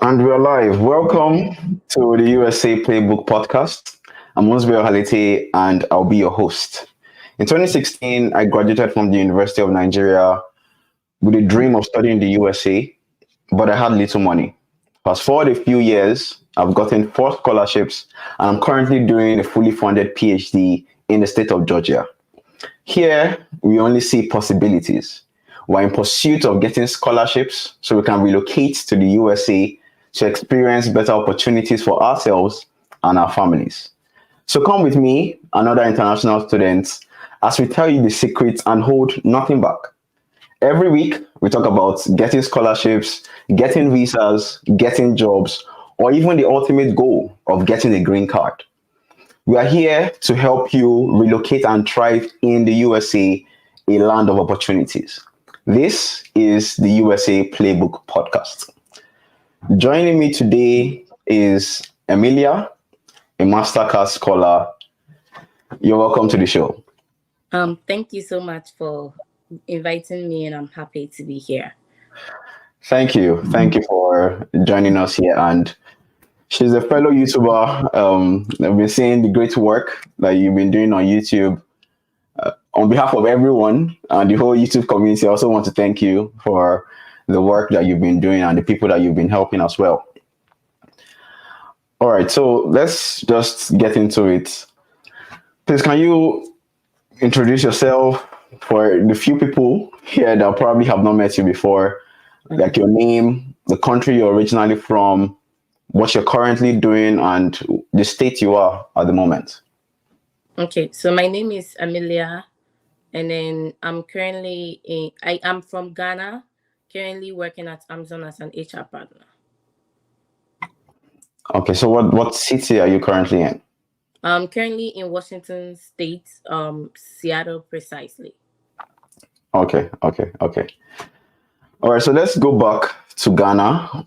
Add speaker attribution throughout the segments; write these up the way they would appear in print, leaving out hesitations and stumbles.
Speaker 1: And we're live. Welcome to the USA Playbook Podcast. I'm Nzube and I'll be your host. In 2016, I graduated from the University of Nigeria with a dream of studying the USA, but I had little money. Fast forward a few years, I've gotten 4 scholarships and I'm currently doing a fully funded PhD in the state of Georgia. Here, we only see possibilities. We're in pursuit of getting scholarships so we can relocate to the USA to experience better opportunities for ourselves and our families. So come with me and other international students as we tell you the secrets and hold nothing back. Every week, we talk about getting scholarships, getting visas, getting jobs, or even the ultimate goal of getting a green card. We are here to help you relocate and thrive in the USA, a land of opportunities. This is the USA Playbook Podcast. Joining me today is Amelia, a Mastercard scholar. You're welcome to the show.
Speaker 2: Thank you so much for inviting me, and I'm happy to be here.
Speaker 1: Thank you. Thank you for joining us here. And she's a fellow YouTuber. I've been seeing the great work that you've been doing on YouTube. On behalf of everyone and the whole YouTube community, I also want to thank you for the work that you've been doing and the people that you've been helping as well. All right, so let's just get into it. Please, can you introduce yourself for the few people here that probably have not met you before, like your name, the country you're originally from, what you're currently doing, and the state you are at the moment?
Speaker 2: Okay, so my name is Amelia, and then I am from Ghana, currently working at Amazon as an HR partner.
Speaker 1: Okay, so what city are you currently in?
Speaker 2: I'm currently in Washington State, Seattle precisely.
Speaker 1: Okay. All right, so let's go back to Ghana.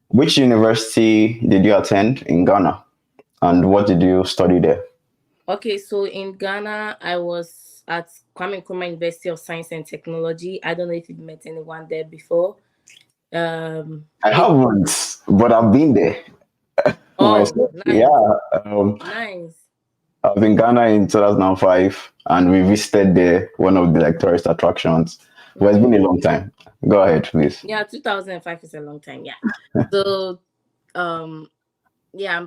Speaker 1: Which university did you attend in Ghana, and what did you study there?
Speaker 2: Okay, so in Ghana, I was at Kwame Nkrumah University of Science and Technology. I don't know if you've met anyone there before.
Speaker 1: I haven't, but I've been there.
Speaker 2: Oh, nice.
Speaker 1: Yeah.
Speaker 2: Nice.
Speaker 1: I was in Ghana in 2005, and we visited there, one of the tourist attractions. Well, it's been a long time. Go ahead, please.
Speaker 2: Yeah, 2005 is a long time. Yeah. So, I'm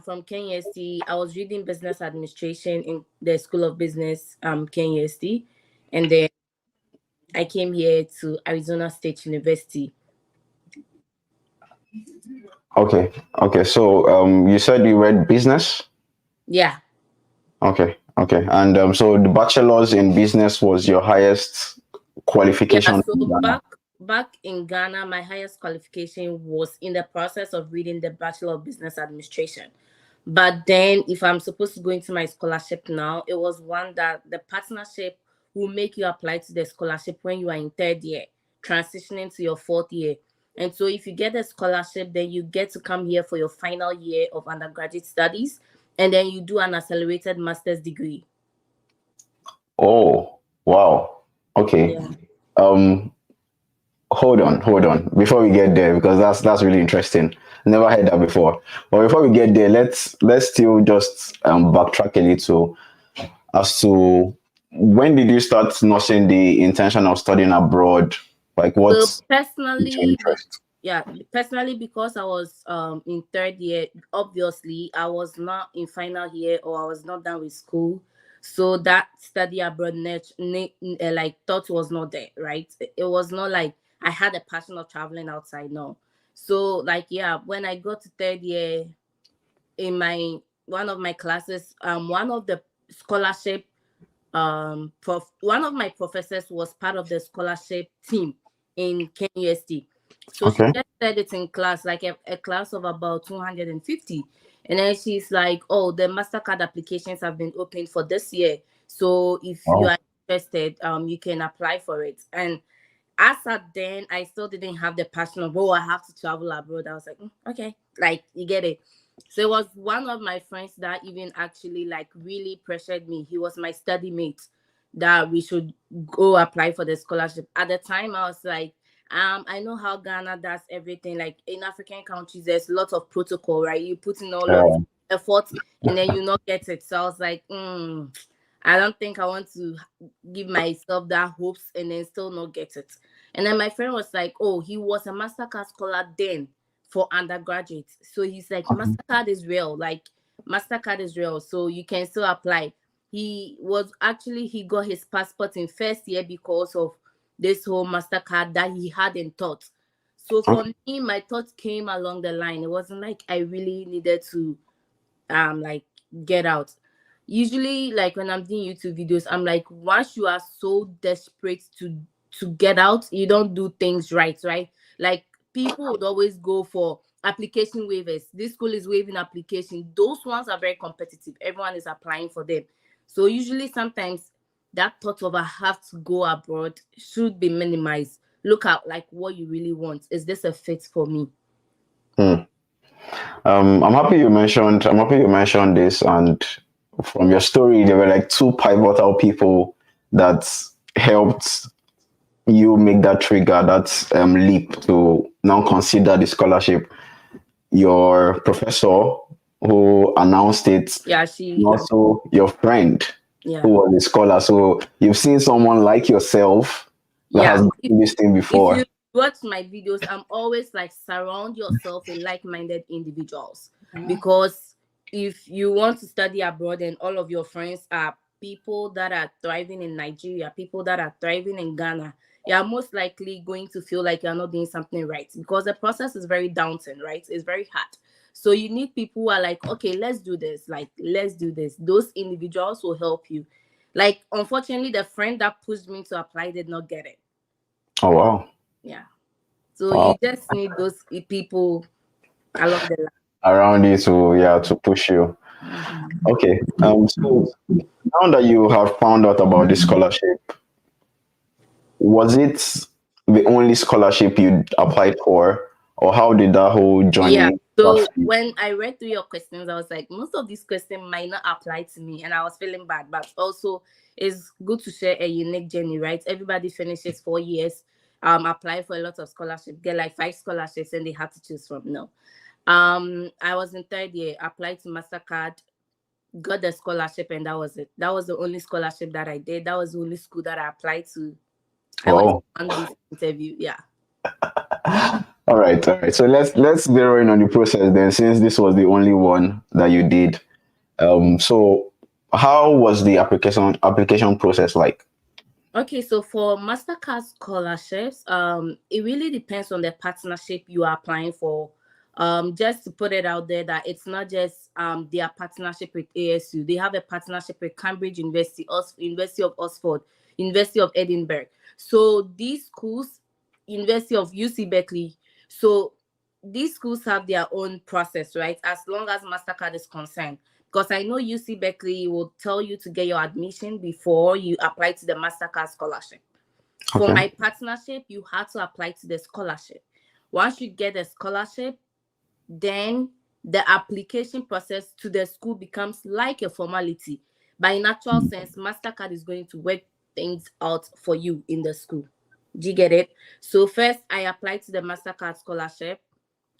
Speaker 2: from KUST. I was reading business administration in the School of Business, KUST, and then I came here to Arizona State University.
Speaker 1: Okay. So, you said you read business?
Speaker 2: Yeah.
Speaker 1: Okay. And so the bachelor's in business was your highest qualification?
Speaker 2: Yeah, so back in Ghana, my highest qualification was in the process of reading the Bachelor of Business Administration. But then if I'm supposed to go into my scholarship now, it was one that the partnership will make you apply to the scholarship when you are in 3rd year, transitioning to your 4th year. And so if you get a scholarship, then you get to come here for your final year of undergraduate studies, and then you do an accelerated master's degree.
Speaker 1: Oh, wow. Okay. Yeah. Hold on before we get there, because that's really interesting. Never heard that before. But before we get there, let's still just backtrack a little as to when did you start nursing the intention of studying abroad? Like, what's
Speaker 2: so personally, because I was in 3rd year, obviously I was not in final year, or I was not done with school. So that study abroad thought was not there, right? It was not like I had a passion of traveling outside, no. So when I got to 3rd year, in one of my classes, one of the scholarship, one of my professors was part of the scholarship team in KUST. So she just said it in class, like a class of about 250. And then she's like, oh, the Mastercard applications have been opened for this year. So if you are interested, you can apply for it. And as at then, I still didn't have the passion of, I have to travel abroad. I was like, okay, you get it. So it was one of my friends that even actually really pressured me. He was my study mate that we should go apply for the scholarship. At the time, I was like, I know how Ghana does everything. Like in African countries, there's lots of protocol, right? You put in all of
Speaker 1: Yeah.
Speaker 2: effort and then you not get it. So I was like, I don't think I want to give myself that hopes and then still not get it. And then my friend was like, oh, he was a Mastercard scholar then for undergraduates. So he's like,
Speaker 1: Okay.
Speaker 2: Mastercard is real. Like Mastercard is real. So you can still apply. He got his passport in first year because of this whole Mastercard that he hadn't thought. So for me, my thoughts came along the line. It wasn't like I really needed to like get out. Usually, like when I'm doing YouTube videos, I'm like, once you are so desperate to get out, you don't do things right? Like people would always go for application waivers. This school is waiving application. Those ones are very competitive. Everyone is applying for them. So usually sometimes that thought of I have to go abroad should be minimized. Look at like what you really want. Is this a fit for me?
Speaker 1: I'm happy you mentioned. I'm happy you mentioned this, and from your story, there were like two pivotal people that helped you make that trigger, that leap to now consider the scholarship. Your professor who announced it,
Speaker 2: Yeah,
Speaker 1: and also your friend
Speaker 2: yeah.
Speaker 1: who was a scholar. So you've seen someone like yourself that has done this thing before.
Speaker 2: If you watch my videos, I'm always like, surround yourself with like-minded individuals, because if you want to study abroad and all of your friends are people that are thriving in Nigeria, people that are thriving in Ghana, you're most likely going to feel like you're not doing something right, because the process is very daunting, right? It's very hard. So you need people who are like, okay, let's do this. Like, let's do this. Those individuals will help you. Like, unfortunately, the friend that pushed me to apply did not get it.
Speaker 1: Oh, wow.
Speaker 2: Yeah. So you just need those people along the line
Speaker 1: around you to push you. Okay. So now that you have found out about this scholarship, was it the only scholarship you applied for, or how did that whole journey?
Speaker 2: Yeah. So when I read through your questions, I was like, most of these questions might not apply to me, and I was feeling bad. But also, it's good to share a unique journey, right? Everybody finishes 4 years, apply for a lot of scholarships, get like 5 scholarships, and they have to choose from. No. I was in 3rd year, applied to Mastercard, got the scholarship, and that was it. That was the only scholarship that I did. That was the only school that I applied to. I went on this interview. Yeah.
Speaker 1: All right. So let's zero in on the process then, since this was the only one that you did. So how was the application process like?
Speaker 2: Okay, so for Mastercard scholarships, it really depends on the partnership you are applying for. Just to put it out there that it's not just their partnership with ASU. They have a partnership with Cambridge University, University of Oxford, University of Edinburgh. So these schools, University of UC Berkeley. So these schools have their own process, right? As long as Mastercard is concerned. Because I know UC Berkeley will tell you to get your admission before you apply to the Mastercard scholarship. Okay. For my partnership, you have to apply to the scholarship. Once you get the scholarship, then the application process to the school becomes like a formality. By natural sense, Mastercard is going to work things out for you in the school. Do you get it? So first, I applied to the Mastercard scholarship.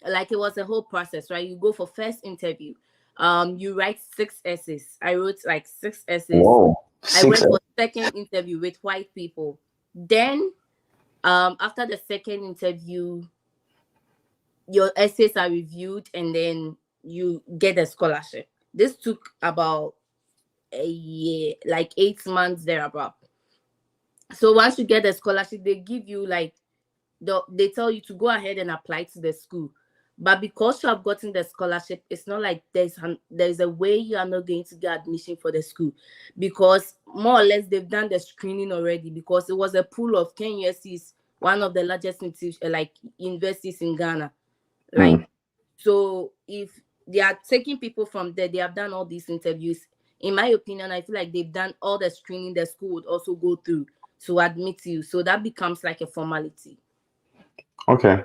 Speaker 2: Like, it was a whole process, right? You go for first interview. You write 6 essays. I wrote like 6 essays.
Speaker 1: Whoa,
Speaker 2: I went for second interview with white people. Then, after the second interview, your essays are reviewed and then you get a scholarship. This took about a year, like 8 months thereabout. So once you get a scholarship, they give you like, they tell you to go ahead and apply to the school. But because you have gotten the scholarship, it's not like there's a way you are not going to get admission for the school, because more or less they've done the screening already, because it was a pool of 10 USCs, one of the largest universities in Ghana. Like, so if they are taking people from there, they have done all these interviews. In my opinion, I feel like they've done all the screening the school would also go through to admit you. So that becomes like a formality.
Speaker 1: Okay.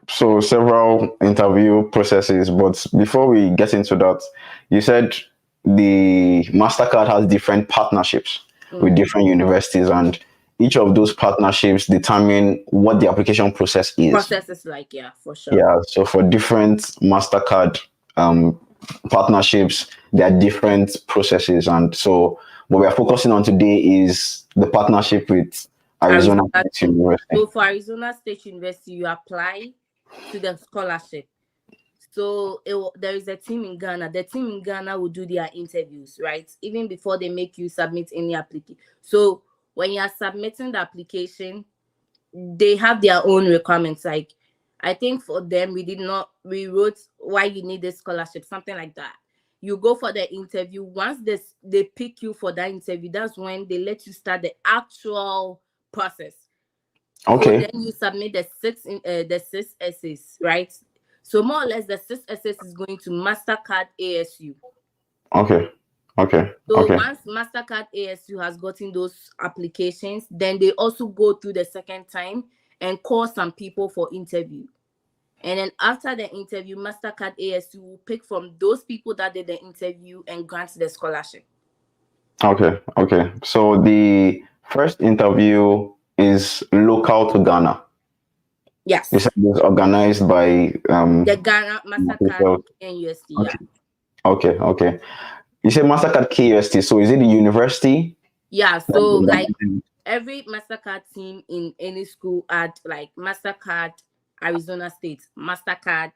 Speaker 1: So several interview processes, but before we get into that, you said the Mastercard has different partnerships with different universities, and each of those partnerships determine what the application process is.
Speaker 2: Process is like, yeah, for sure.
Speaker 1: Yeah. So for different Mastercard partnerships, there are different processes, and so what we are focusing on today is the partnership with Arizona State University.
Speaker 2: So for Arizona State University, you apply to the scholarship. So there is a team in Ghana. The team in Ghana will do their interviews, right? Even before they make you submit any application. So when you are submitting the application, they have their own requirements. Like, I think for them, we wrote why you need this scholarship, something like that. You go for the interview. Once they pick you for that interview, that's when they let you start the actual process.
Speaker 1: Okay.
Speaker 2: So then you submit the six essays, right? So more or less, the 6 essays is going to Mastercard ASU.
Speaker 1: Okay.
Speaker 2: So once Mastercard ASU has gotten those applications, then they also go through the second time and call some people for interview. And then after the interview, Mastercard ASU will pick from those people that did the interview and grant the scholarship.
Speaker 1: Okay. So the first interview is local to Ghana.
Speaker 2: Yes.
Speaker 1: You said it was organized by
Speaker 2: the Ghana Mastercard and USD.
Speaker 1: Okay. Okay. You said Mastercard KUST. So is it the university?
Speaker 2: Yeah. So like every Mastercard team in any school at like Mastercard Arizona State, Mastercard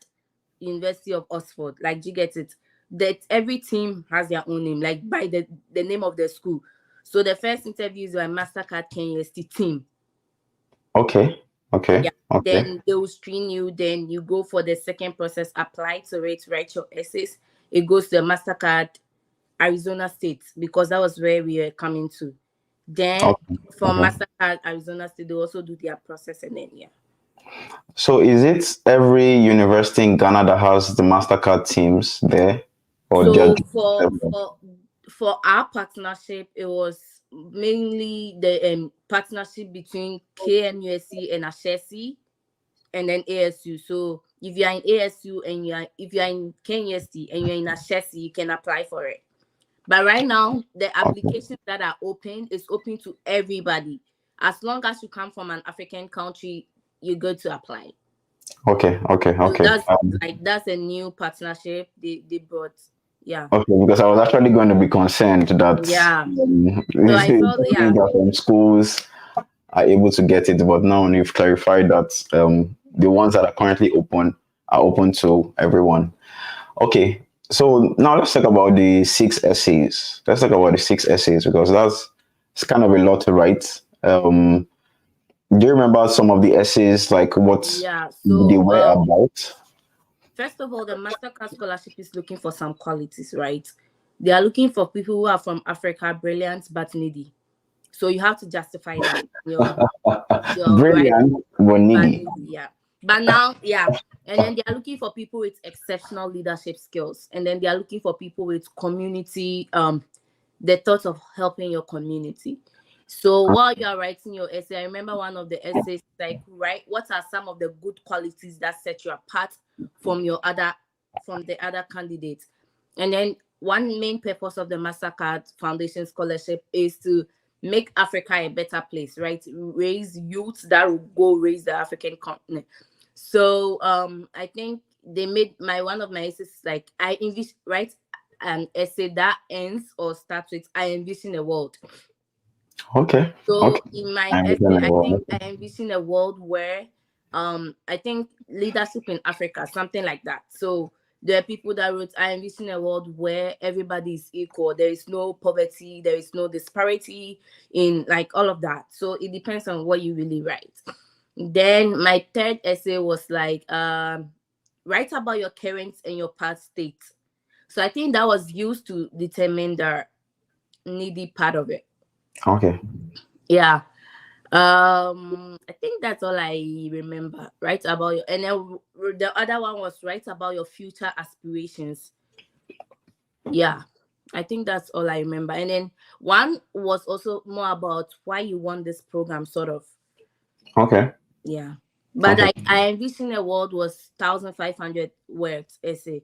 Speaker 2: University of Oxford. Like, you get it? That every team has their own name, like by the name of the school. So the first interview is by Mastercard KUST team.
Speaker 1: Okay.
Speaker 2: Yeah. Then they will screen you. Then you go for the second process, apply to it, write your essays. It goes to the Mastercard Arizona State, because that was where we were coming to. Then from Mastercard Arizona State, they also do their process, and then
Speaker 1: So is it every university in Ghana that has the Mastercard teams there? Or
Speaker 2: so for our partnership, it was mainly the partnership between KMUSC and Ashesi, and then ASU. So if you are in ASU and if you are in KMUSC and you're in Ashesi, you can apply for it. But right now, the applications that are open is open to everybody. As long as you come from an African country, you're good to apply.
Speaker 1: Okay.
Speaker 2: So that's a new partnership they brought. Yeah.
Speaker 1: Okay, because I was actually going to be concerned that
Speaker 2: so I felt,
Speaker 1: that schools are able to get it, but now you've clarified that the ones that are currently open are open to everyone. Okay, so now let's talk about the 6 essays. Because it's kind of a lot to write. Do you remember some of the essays, like what they were about?
Speaker 2: First of all, the Mastercard scholarship is looking for some qualities, right? They are looking for people who are from Africa, brilliant but needy. So you have to justify that. You're
Speaker 1: brilliant but needy.
Speaker 2: But now, and then they are looking for people with exceptional leadership skills, and then they are looking for people with community, the thought of helping your community. So while you are writing your essay, I remember one of the essays, like, right, what are some of the good qualities that set you apart from the other candidates? And then one main purpose of the Mastercard Foundation Scholarship is to make Africa a better place, right? Raise youth that will go raise the African continent. So I think they made one of my essays, like, I envision, right, an essay that ends or starts with, I envision a world.
Speaker 1: Okay.
Speaker 2: So in my essay, I think I envision a world where I think leadership in Africa, something like that. So there are people that wrote, I envision a world where everybody is equal. There is no poverty, there is no disparity in like all of that. So it depends on what you really write. Then my third essay was like, write about your current and your past state. So I think that was used to determine the needy part of it.
Speaker 1: Okay.
Speaker 2: Yeah. I think that's all I remember. Write about your, and then the other one was write about your future aspirations. Yeah, I think that's all I remember. And then one was also more about why you want this program, sort of.
Speaker 1: Okay.
Speaker 2: Yeah, but like I envision a world was 1,500 words essay.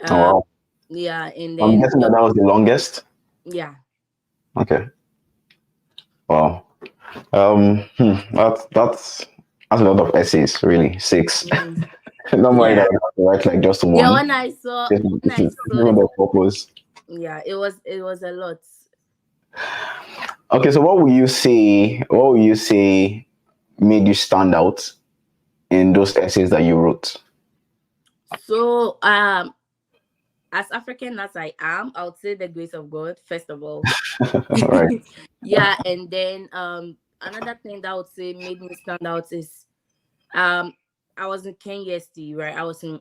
Speaker 1: Wow.
Speaker 2: Yeah, and then
Speaker 1: I'm guessing that was the longest.
Speaker 2: Yeah.
Speaker 1: Okay. Wow. That's a lot of essays, really. 6.
Speaker 2: Mm.
Speaker 1: Normally, that
Speaker 2: Yeah.
Speaker 1: I have to write like just
Speaker 2: Yeah,
Speaker 1: one.
Speaker 2: when
Speaker 1: This
Speaker 2: I
Speaker 1: is
Speaker 2: saw
Speaker 1: even
Speaker 2: it,
Speaker 1: the purpose.
Speaker 2: yeah, it was a lot.
Speaker 1: Okay, so what would you say? What would you say made you stand out in those essays that you wrote?
Speaker 2: So as African as I am, I would say the grace of God, first of all.
Speaker 1: All right.
Speaker 2: Yeah, and then another thing that I would say made me stand out is um I was in Kenya ST, right? I was in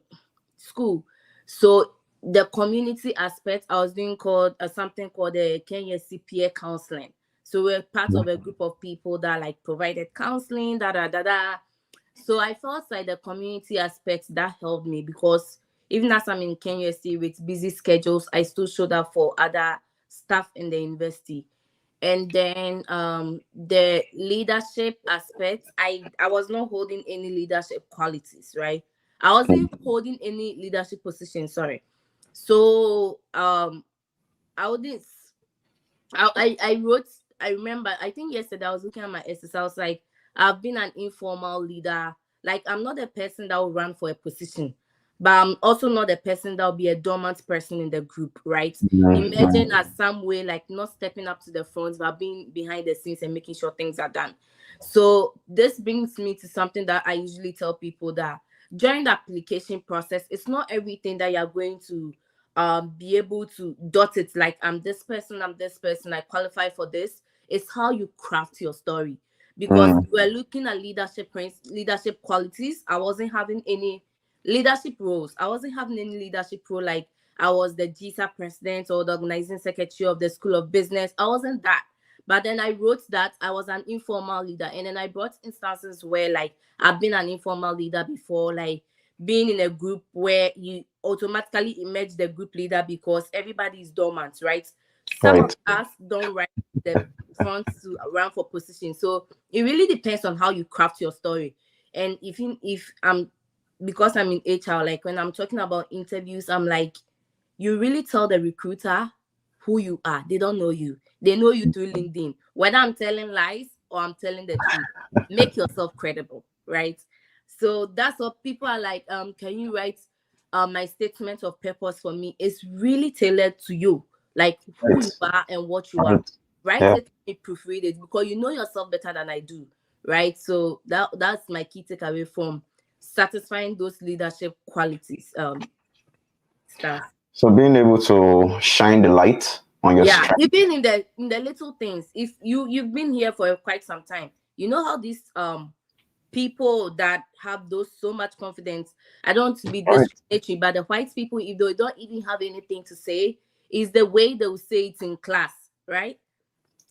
Speaker 2: school. So the community aspect, I was doing called something called the Kenya peer counseling. So we're part of a group of people that like provided counseling, da da da da. So I felt like the community aspect that helped me because even as I'm in Kenya ST with busy schedules, I still showed up for other staff in the university. And then the leadership aspect, I was not holding any leadership qualities, right? I wasn't holding any leadership position, sorry. So I wouldn't I wrote, I remember, I think yesterday I was looking at my essays. I was like, I've been an informal leader. Like, I'm not a person that will run for a position, but I'm also not a person that will be a dormant person in the group, right? Emerging as some way, like not stepping up to the front, but being behind the scenes and making sure things are done. So this brings me to something that I usually tell people that during the application process, it's not everything that you're going to be able to dot it like I'm this person, I qualify for this. It's how you craft your story. Because
Speaker 1: Mm,
Speaker 2: we're looking at leadership qualities. I wasn't having any leadership roles. I wasn't having any leadership role like I was the GISA president or the organizing secretary of the School of Business. I wasn't that. But then I wrote that I was an informal leader. And then I brought instances where like I've been an informal leader before, like being in a group where you automatically emerge the group leader because everybody is dormant, right? Some of
Speaker 1: right.
Speaker 2: us don't rise the front to run for position. So it really depends on how you craft your story. And if I'm because I'm in HR, like when I'm talking about interviews, I'm like, you really tell the recruiter who you are. They don't know you. They know you through LinkedIn. Whether I'm telling lies or I'm telling the truth, make yourself credible, right? So that's what people are like. Can you write my statement of purpose for me? It's really tailored to you, like who you
Speaker 1: Right.
Speaker 2: are and what you are.
Speaker 1: Right.
Speaker 2: Write
Speaker 1: Yeah.
Speaker 2: it, proofread it, because you know yourself better than I do, right? So that's my key takeaway from satisfying those leadership qualities stuff.
Speaker 1: So being able to shine the light on your
Speaker 2: Yeah,
Speaker 1: strength.
Speaker 2: even in the little things. If you've been here for quite some time, you know how these people that have those so much confidence. I don't want to be
Speaker 1: Right.
Speaker 2: discriminatory, but the white people, if they don't even have anything to say, is the way they will say it in class, right?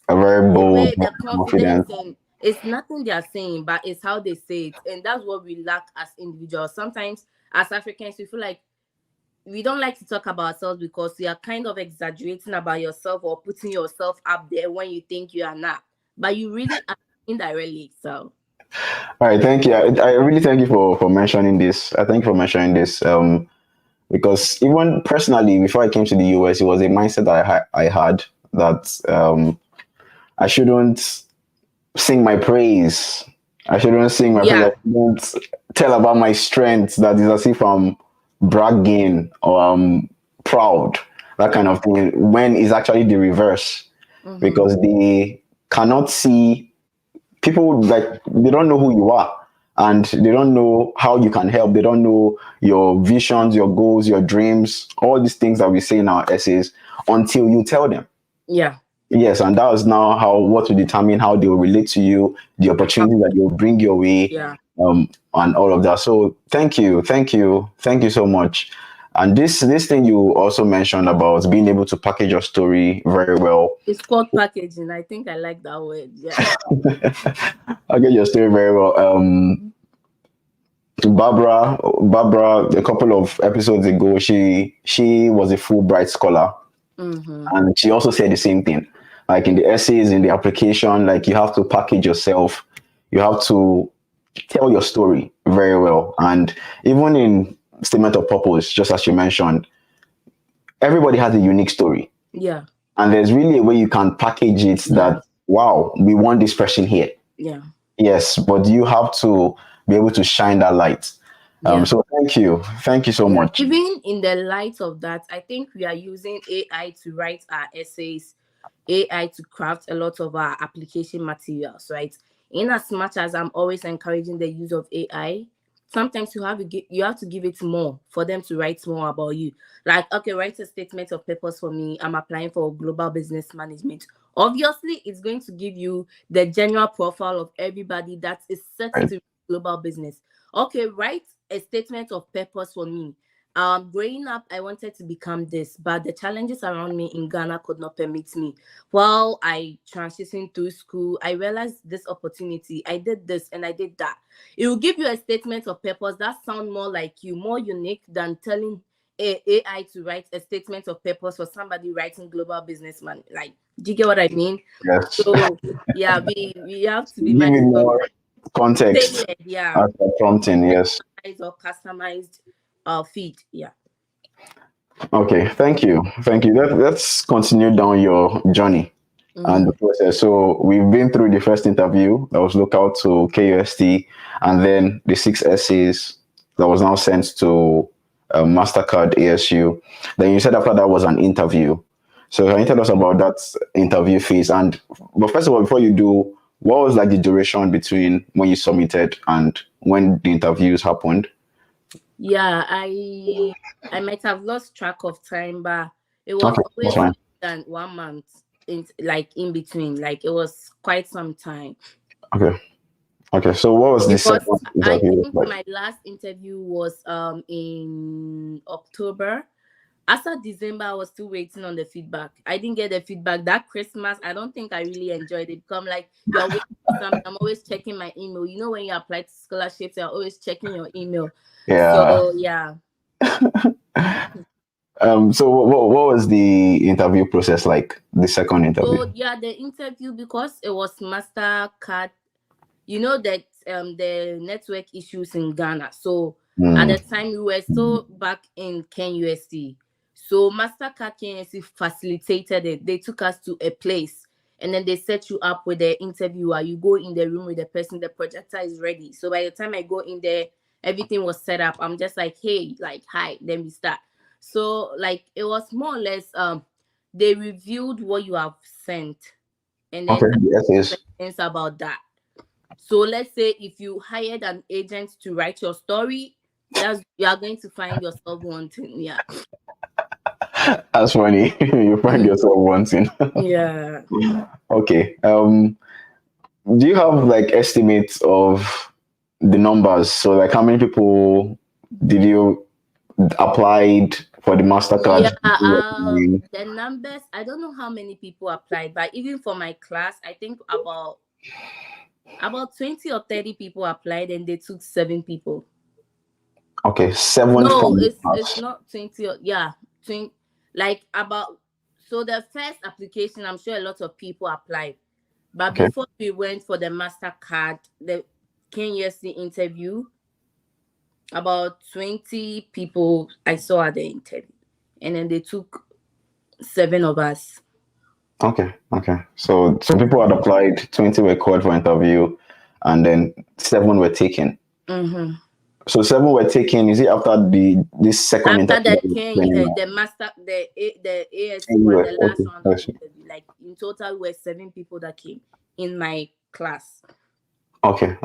Speaker 1: A very
Speaker 2: The
Speaker 1: bold,
Speaker 2: way the confidence,
Speaker 1: confident.
Speaker 2: and it's nothing they are saying, but it's how they say it, and that's what we lack as individuals. Sometimes as Africans, we feel like we don't like to talk about ourselves because we are kind of exaggerating about yourself or putting yourself up there when you think you are not, but you really are indirectly. So
Speaker 1: All right, thank you. I really thank you for mentioning this. I thank you for mentioning this. Because even personally, before I came to the US, it was a mindset that I had that I shouldn't sing my praise. I shouldn't sing my praise.
Speaker 2: yeah,
Speaker 1: I shouldn't tell about my strengths. That is as if I'm bragging or I'm proud. That kind of thing. When it's actually the reverse,
Speaker 2: mm-hmm.
Speaker 1: because they cannot see people, like they don't know who you are, and they don't know how you can help. They don't know your visions, your goals, your dreams, all these things that we say in our essays until you tell them.
Speaker 2: Yeah.
Speaker 1: Yes, and that is now how what will determine how they will relate to you, the opportunity that you'll bring your way,
Speaker 2: Yeah.
Speaker 1: and all of that. So thank you so much. And this thing you also mentioned about being able to package your story very well.
Speaker 2: It's called packaging. I think I like that word. Yeah.
Speaker 1: Package your story very well. Barbara, a couple of episodes ago, she was a Fulbright scholar,
Speaker 2: Mm-hmm.
Speaker 1: and she also said the same thing. Like in the essays, in the application, like you have to package yourself. You have to tell your story very well. And even in statement of purpose, just as you mentioned, everybody has a unique story.
Speaker 2: Yeah.
Speaker 1: And there's really a way you can package it
Speaker 2: Yeah.
Speaker 1: that wow, we want this person here.
Speaker 2: Yeah.
Speaker 1: Yes, but you have to be able to shine that light.
Speaker 2: Yeah.
Speaker 1: So thank you so much.
Speaker 2: Even in the light of that, I think we are using AI to write our essays, AI to craft a lot of our application materials, right? In as much as I'm always encouraging the use of AI, sometimes you have to give it more for them to write more about you. Like, okay, write a statement of purpose for me. I'm applying for global business management. Obviously, it's going to give you the general profile of everybody that is set
Speaker 1: Right.
Speaker 2: to global business. Okay, write a statement of purpose for me. Growing up, I wanted to become this, but the challenges around me in Ghana could not permit me. While I transitioned through school, I realized this opportunity. I did this and I did that. It will give you a statement of purpose that sound more like you, more unique than telling AI to write a statement of purpose for somebody writing global businessman. Like, do you get what I mean?
Speaker 1: Yes.
Speaker 2: So yeah, we have to be
Speaker 1: Give me
Speaker 2: mindful.
Speaker 1: more context
Speaker 2: Tailored, yeah,
Speaker 1: after prompting. Yes.
Speaker 2: or customized feed. Yeah.
Speaker 1: Okay. Thank you. Let's continue down your journey and the process. So we've been through the first interview that was local to KUST, and then the 6 essays that was now sent to Mastercard ASU. Then you said after that was an interview. So can you tell us about that interview phase? But first of all, before you do, what was like the duration between when you submitted and when the interviews happened?
Speaker 2: Yeah, I might have lost track of time, but it was
Speaker 1: Okay, that's
Speaker 2: always
Speaker 1: fine.
Speaker 2: more than 1 month in between. Like, it was quite some time.
Speaker 1: Okay. So what was the
Speaker 2: Because
Speaker 1: second
Speaker 2: I
Speaker 1: interview
Speaker 2: think
Speaker 1: like?
Speaker 2: my last interview was in October. After December, I was still waiting on the feedback. I didn't get the feedback that Christmas. I don't think I really enjoyed it. Come like you're waiting for something. I'm always checking my email. You know, when you apply to scholarships, you're always checking your email.
Speaker 1: Yeah.
Speaker 2: So yeah.
Speaker 1: So what was the interview process like? The second interview.
Speaker 2: So yeah, the interview, because it was Mastercard, you know that the network issues in Ghana. So at the time we were still back in KUST. So Mastercard KUST facilitated it. They took us to a place and then they set you up with the interviewer. You go in the room with the person, the projector is ready. So by the time I go in there, everything was set up. I'm just like, hey, like, hi, then we start. So like it was more or less they reviewed what you have sent and then
Speaker 1: Okay. The essays.
Speaker 2: questions about that. So let's say if you hired an agent to write your story, you are going to find yourself wanting. Yeah.
Speaker 1: That's funny. You find yourself wanting.
Speaker 2: Yeah.
Speaker 1: Okay. Do you have like estimates of the numbers? So like how many people did you applied for the Mastercard?
Speaker 2: Yeah. The numbers, I don't know how many people applied, but even for my class, I think about 20 or 30 people applied and they took 7 people.
Speaker 1: Okay, 7
Speaker 2: No,
Speaker 1: from
Speaker 2: it's not 20 or, yeah, 20, like about, so the first application, I'm sure a lot of people applied, but
Speaker 1: Okay.
Speaker 2: before we went for the Mastercard, the KUST interview, about 20 people I saw at the interview, and then they took 7 of us.
Speaker 1: Okay. So people had applied, 20 were called for interview, and then 7 were taken.
Speaker 2: Mm-hmm.
Speaker 1: So 7 were taken. Is it after this second
Speaker 2: After
Speaker 1: interview?
Speaker 2: the AS one, the last round of interview, like in total were 7 people that came in my class.
Speaker 1: Okay.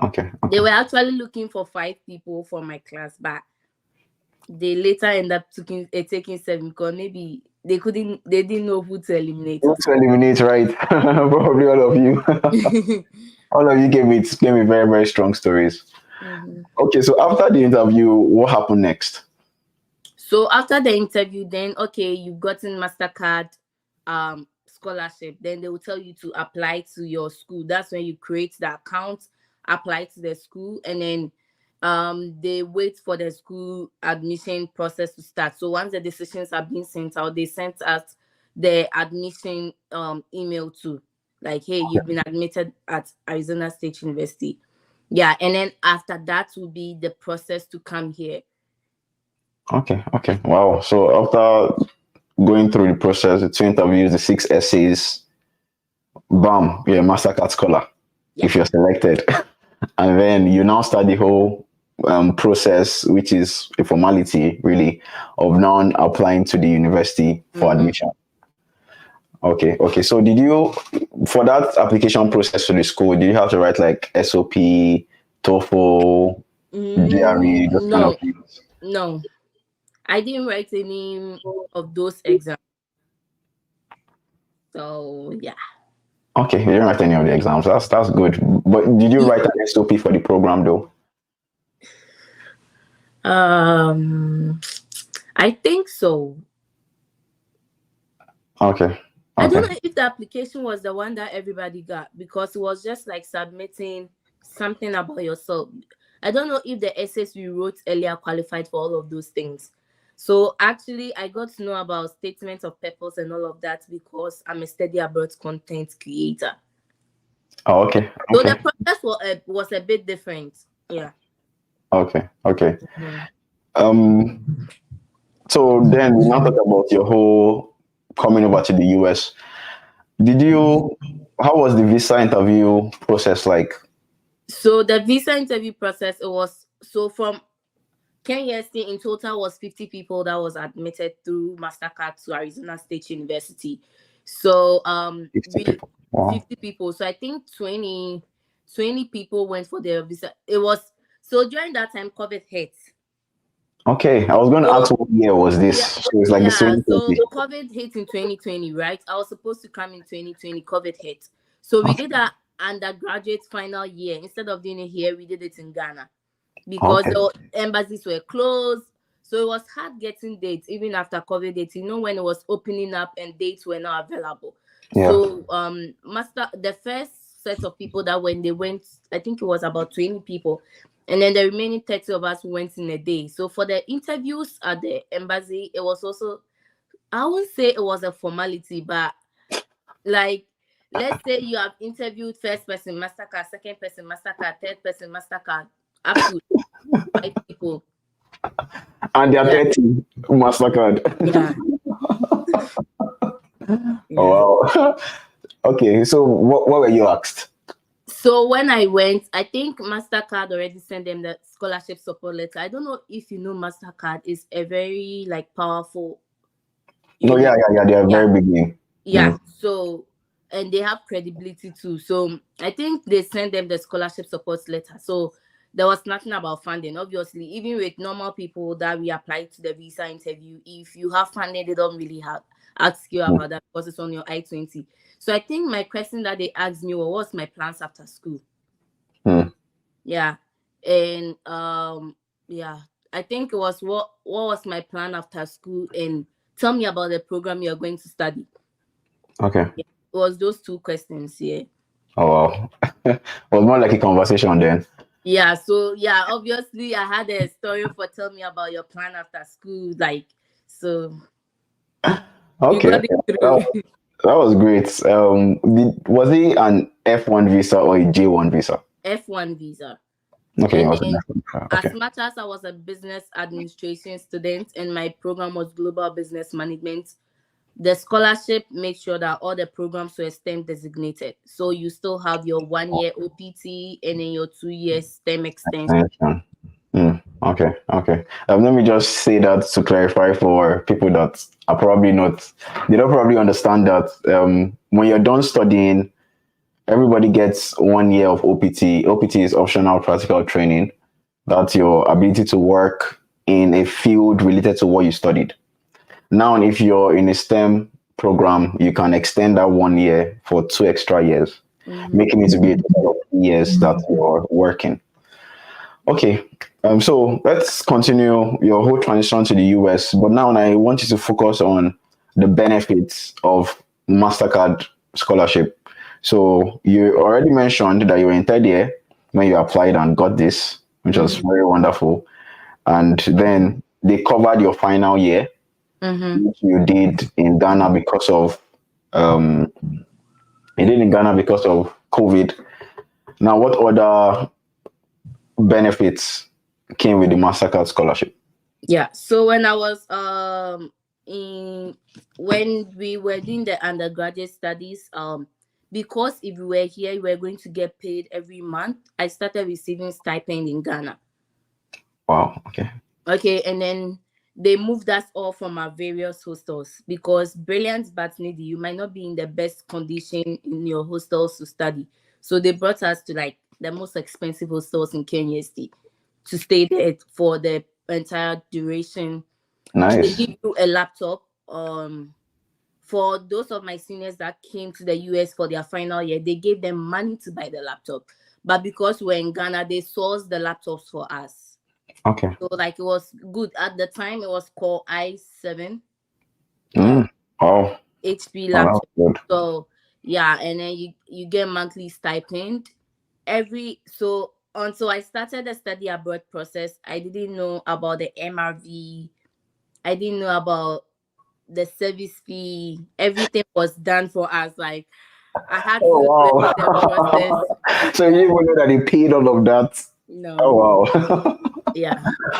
Speaker 2: They were actually looking for 5 people for my class, but they later ended up taking 7 because maybe they didn't know who to eliminate.
Speaker 1: Who to eliminate, right? Probably all of you. All of you gave me very, very strong stories.
Speaker 2: Mm-hmm.
Speaker 1: Okay, so after the interview, what happened next?
Speaker 2: So after the interview, then okay, you've gotten Mastercard scholarship. Then they will tell you to apply to your school. That's when you create the account, apply to the school, and then they wait for the school admission process to start. So once the decisions have been sent out, they sent us the admission email too. Like, hey, you've been admitted at Arizona State University. Yeah, and then after that will be the process to come here.
Speaker 1: Okay. Wow. So after going through the process, the 2 interviews, the 6 essays, Bam, you're a Mastercard scholar
Speaker 2: Yeah.
Speaker 1: if you're selected. And then you now start the whole process, which is a formality, really, of now applying to the university for admission. Okay, okay. So did you, for that application process to the school, did you have to write like SOP, TOEFL, GRE, those kind of
Speaker 2: No,
Speaker 1: things?
Speaker 2: no. I didn't write any of those exams. So yeah.
Speaker 1: Okay, you didn't write any of the exams. That's good. But did you write an SOP for the program though?
Speaker 2: I think so.
Speaker 1: Okay.
Speaker 2: I don't
Speaker 1: Okay.
Speaker 2: know if the application was the one that everybody got, because it was just like submitting something about yourself. I don't know if the essays we wrote earlier qualified for all of those things. So actually, I got to know about statements of purpose and all of that because I'm a study abroad content creator.
Speaker 1: Oh, okay.
Speaker 2: So the
Speaker 1: Okay.
Speaker 2: process was a bit different. Yeah.
Speaker 1: Okay. Okay.
Speaker 2: Mhm.
Speaker 1: So then we now talk about your whole coming over to the US. How was the visa interview process like?
Speaker 2: So the visa interview process, it was so from KNUST in total was 50 people that was admitted through Mastercard to Arizona State University. So
Speaker 1: 50 people. Wow.
Speaker 2: 50 people. So I think 20 people went for their visa. It was so during that time COVID hit.
Speaker 1: Okay. I was going to
Speaker 2: So
Speaker 1: ask what year was this?
Speaker 2: yeah,
Speaker 1: So it's like the same
Speaker 2: so
Speaker 1: 20.
Speaker 2: COVID hit in 2020, right? I was supposed to come in 2020, COVID hit. So we did that undergraduate final year. Instead of doing it here, we did it in Ghana because
Speaker 1: Okay.
Speaker 2: the embassies were closed. So it was hard getting dates even after COVID dates, when it was opening up and dates were not available.
Speaker 1: Yeah.
Speaker 2: So the first set of people that when they went, I think it was about 20 people. And then the remaining 30 of us went in a day. So for the interviews at the embassy, it was also, I wouldn't say it was a formality, but like, let's say you have interviewed first person Mastercard, second person Mastercard, third person Mastercard, up to 5 people.
Speaker 1: And they are 30 Mastercard.
Speaker 2: Yeah.
Speaker 1: Oh, wow. Okay. So what were you asked?
Speaker 2: So when I went, I think Mastercard already sent them the scholarship support letter. I don't know if you know Mastercard is a very like powerful.
Speaker 1: No, yeah. They are very big name.
Speaker 2: Yeah. So and they have credibility too. So I think they sent them the scholarship support letter. So there was nothing about funding. Obviously, even with normal people that we applied to the visa interview, if you have funding, they don't really ask you about that because it's on your I-20. So I think my question that they asked me was, what's my plans after school? Yeah. And I think it was what was my plan after school, and tell me about the program you're going to study.
Speaker 1: Okay.
Speaker 2: Yeah, it was those two questions, yeah.
Speaker 1: Oh wow. It was more like a conversation then.
Speaker 2: Yeah, so yeah, obviously I had a story for tell me about your plan after school, like so.
Speaker 1: Okay. That was great. Was it an F1 visa or a J1 visa?
Speaker 2: F1 visa.
Speaker 1: Okay,
Speaker 2: And
Speaker 1: it was
Speaker 2: then,
Speaker 1: an F1. Okay.
Speaker 2: as much as I was a business administration student and my program was global business management, the scholarship makes sure that all the programs were STEM designated. So you still have your 1 year OPT and then your 2 years STEM extension.
Speaker 1: Okay. Let me just say that to clarify for people that are they don't probably understand that when you're done studying, everybody gets 1 year of OPT. OPT is optional practical training. That's your ability to work in a field related to what you studied. Now, if you're in a STEM program, you can extend that 1 year for 2 extra years, making it to be a total of 3 years that you're working. Okay, so let's continue your whole transition to the US. But now I want you to focus on the benefits of Mastercard scholarship. So you already mentioned that you were in third year when you applied and got this, which was very wonderful. And then they covered your final year, which you did in Ghana because of COVID. Now, what other benefits came with the Mastercard scholarship?
Speaker 2: Yeah. So when I was when we were doing the undergraduate studies, because if we were here, we were going to get paid every month. I started receiving stipend in Ghana.
Speaker 1: Wow. Okay.
Speaker 2: Okay, and then they moved us all from our various hostels because brilliant but needy, you might not be in the best condition in your hostels to study. So they brought us to like the most expensive hostels in KNUST to stay there for the entire duration. They
Speaker 1: Nice.
Speaker 2: give you a laptop. For those of my seniors that came to the US for their final year, they gave them money to buy the laptop. But because we're in Ghana, they sourced the laptops for us.
Speaker 1: Okay.
Speaker 2: So like it was good. At the time, it was called i7
Speaker 1: Oh.
Speaker 2: HP
Speaker 1: Oh,
Speaker 2: laptop.
Speaker 1: that's good.
Speaker 2: So yeah, and then you get monthly stipend so until I started the study abroad process, I didn't know about the MRV. I didn't know about the service fee. Everything was done for us. Like I had to
Speaker 1: Oh
Speaker 2: go through the process.
Speaker 1: wow. So you even know that he paid all of that?
Speaker 2: No.
Speaker 1: Oh wow.
Speaker 2: Yeah.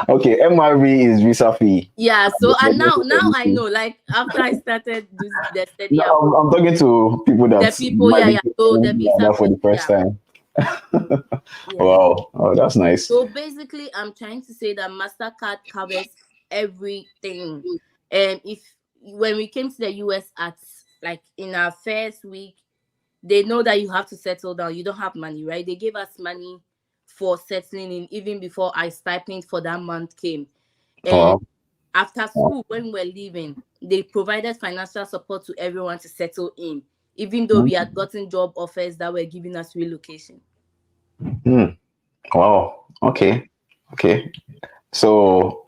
Speaker 1: Okay, MRV is visa fee.
Speaker 2: Yeah. So and now I know. Like after I started the study
Speaker 1: No,
Speaker 2: abroad,
Speaker 1: I'm talking to people
Speaker 2: the
Speaker 1: that
Speaker 2: people,
Speaker 1: might be
Speaker 2: So the
Speaker 1: doing
Speaker 2: visa
Speaker 1: that for
Speaker 2: fee,
Speaker 1: the first time.
Speaker 2: yeah.
Speaker 1: Wow. Oh, that's nice.
Speaker 2: So basically, I'm trying to say that Mastercard covers everything. And when we came to the US at like in our first week, they know that you have to settle down. You don't have money, right? They gave us money for settling in even before our stipend for that month came. And
Speaker 1: Wow.
Speaker 2: after school, when we were leaving, they provided financial support to everyone to settle in, even though we had gotten job offers that were giving us relocation.
Speaker 1: Wow. Okay. Okay. So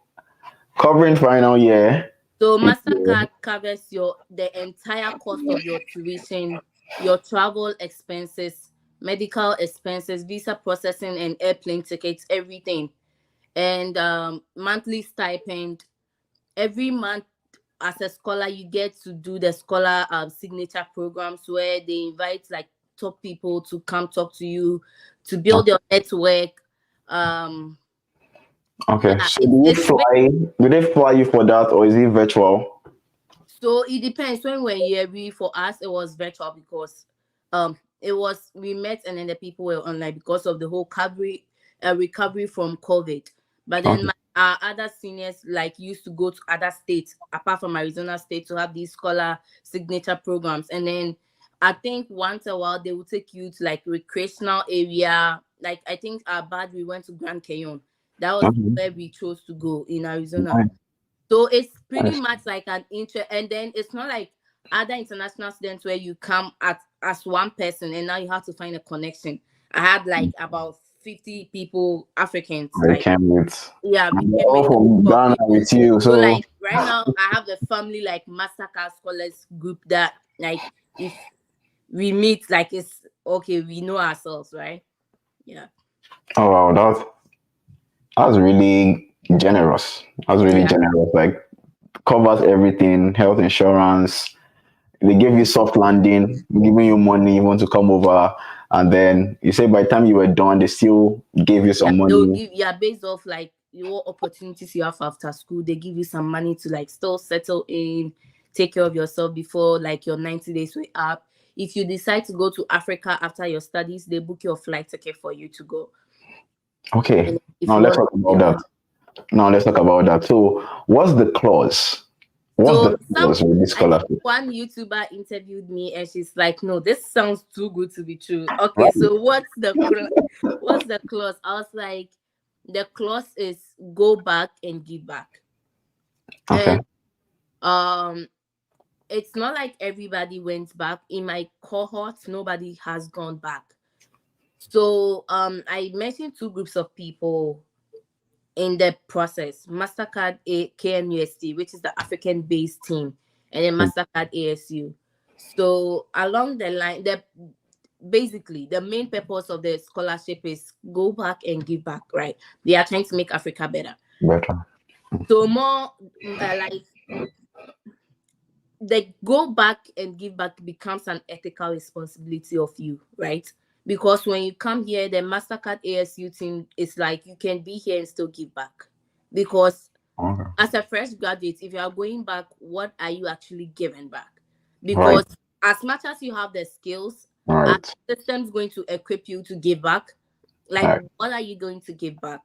Speaker 1: covering final year.
Speaker 2: So Mastercard covers the entire cost of your tuition, your travel expenses, medical expenses, visa processing and airplane tickets, everything. And monthly stipend. Every month as a scholar, you get to do the scholar signature programs where they invite like top people to come talk to you to build your network.
Speaker 1: Okay.
Speaker 2: Yeah,
Speaker 1: So do they fly you for that or is it virtual?
Speaker 2: so it depends. When we're here, for us it was virtual because we met and then the people were online because of the whole recovery from COVID. But then
Speaker 1: Okay.
Speaker 2: our other seniors like used to go to other states apart from Arizona State to have these scholar signature programs. And then I think once a while they will take you to like recreational area. Like I think we went to Grand Canyon. That was
Speaker 1: Okay.
Speaker 2: where we chose to go in Arizona.
Speaker 1: Nice.
Speaker 2: So it's pretty
Speaker 1: Nice.
Speaker 2: much like an intro, and then it's not like other international students where you come as one person and now you have to find a connection. I had like about 50 people, Africans,
Speaker 1: I
Speaker 2: like
Speaker 1: can't wait.
Speaker 2: yeah,
Speaker 1: And
Speaker 2: became
Speaker 1: they're all
Speaker 2: a
Speaker 1: from
Speaker 2: group of
Speaker 1: Ghana
Speaker 2: people.
Speaker 1: with you.
Speaker 2: So
Speaker 1: So
Speaker 2: like right now I have a family like Mastercard scholars group that like if we meet like it's okay, we know ourselves, right? Yeah.
Speaker 1: oh wow, that's really generous. That's really
Speaker 2: Yeah.
Speaker 1: generous. Like covers everything, health insurance. They give you soft landing, giving you money, you want to come over, and then you say by the time you were done, they still gave you
Speaker 2: Yeah,
Speaker 1: some
Speaker 2: they'll
Speaker 1: money.
Speaker 2: give based off like your opportunities you have after school. They give you some money to like still settle in, take care of yourself before like your 90 days were up. If you decide to go to Africa after your studies, they book your flight ticket for you to go.
Speaker 1: Okay,
Speaker 2: And if
Speaker 1: now
Speaker 2: you
Speaker 1: let's
Speaker 2: want
Speaker 1: talk
Speaker 2: to
Speaker 1: about
Speaker 2: stay
Speaker 1: that.
Speaker 2: on.
Speaker 1: Now let's talk about that. So, what's the clause? What's
Speaker 2: So
Speaker 1: the clause with this
Speaker 2: I think
Speaker 1: scholarship?
Speaker 2: one YouTuber interviewed me and she's like, "No, this sounds too good to be true." Okay,
Speaker 1: Right.
Speaker 2: so what's the clause? I was like, the clause is go back and give back.
Speaker 1: Okay.
Speaker 2: And it's not like everybody went back. In my cohort, nobody has gone back. So I mentioned two groups of people in the process: Mastercard KNUST, which is the African based team, and then Mastercard ASU. So along the line, basically the main purpose of the scholarship is go back and give back, right? They are trying to make Africa better.
Speaker 1: Better.
Speaker 2: So more like the go back and give back becomes an ethical responsibility of you, right? Because when you come here, the Mastercard ASU team is like you can be here and still give back. Because
Speaker 1: Okay.
Speaker 2: as a fresh graduate, if you are going back, what are you actually giving back?
Speaker 1: Right.
Speaker 2: Because as much as you have the skills,
Speaker 1: All
Speaker 2: Are
Speaker 1: right.
Speaker 2: systems going to equip you to give back? Like,
Speaker 1: All right.
Speaker 2: what are you going to give back?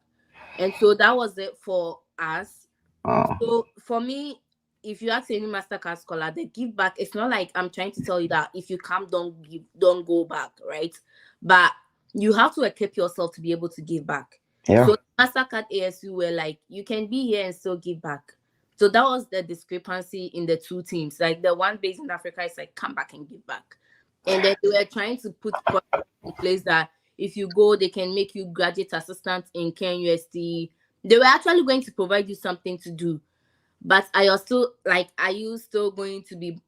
Speaker 2: And so that was it for us.
Speaker 1: Oh,
Speaker 2: So for me, if you ask any Mastercard scholar, the give back, it's not like I'm trying to tell you that if you come, don't give, don't go back, right? But you have to equip yourself to be able to give back.
Speaker 1: yeah.
Speaker 2: So Mastercard ASU were like, you can be here and still give back. So that was the discrepancy in the two teams. Like the one based in Africa is like, come back and give back. And then they were trying to put in place that if you go, they can make you graduate assistant in KNUST. They were actually going to provide you something to do. But are you still going to be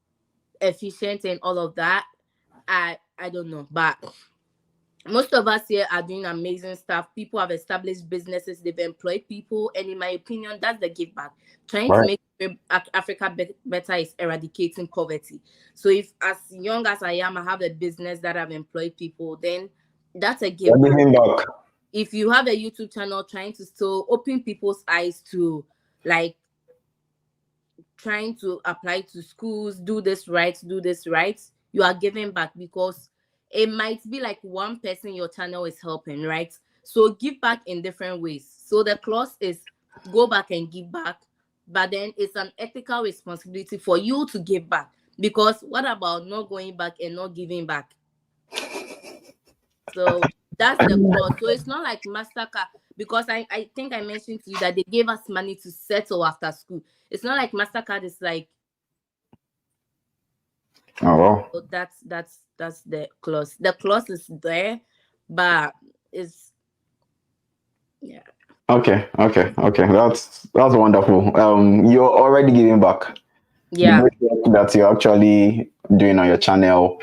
Speaker 2: efficient and all of that? I don't know. But most of us here are doing amazing stuff. People have established businesses, they've employed people, and in my opinion, that's the give back. Trying to
Speaker 1: Right.
Speaker 2: make Africa better is eradicating poverty. So if as young as I am, I have a business that I've employed people, then that's a give
Speaker 1: You're
Speaker 2: back.
Speaker 1: giving back.
Speaker 2: If you have a YouTube channel trying to still open people's eyes to like trying to apply to schools, do this right, you are giving back because it might be like one person your channel is helping, right? So give back in different ways. So the clause is go back and give back, but then it's an ethical responsibility for you to give back. Because what about not going back and not giving back? So that's the clause. So it's not like Mastercard, because I think I mentioned to you that they gave us money to settle after school. It's not like Mastercard is like,
Speaker 1: Oh, well.
Speaker 2: so that's the clause. The clause is there, but it's yeah.
Speaker 1: Okay. That's wonderful. You're already giving back. The
Speaker 2: Yeah.
Speaker 1: great work that you're actually doing on your channel,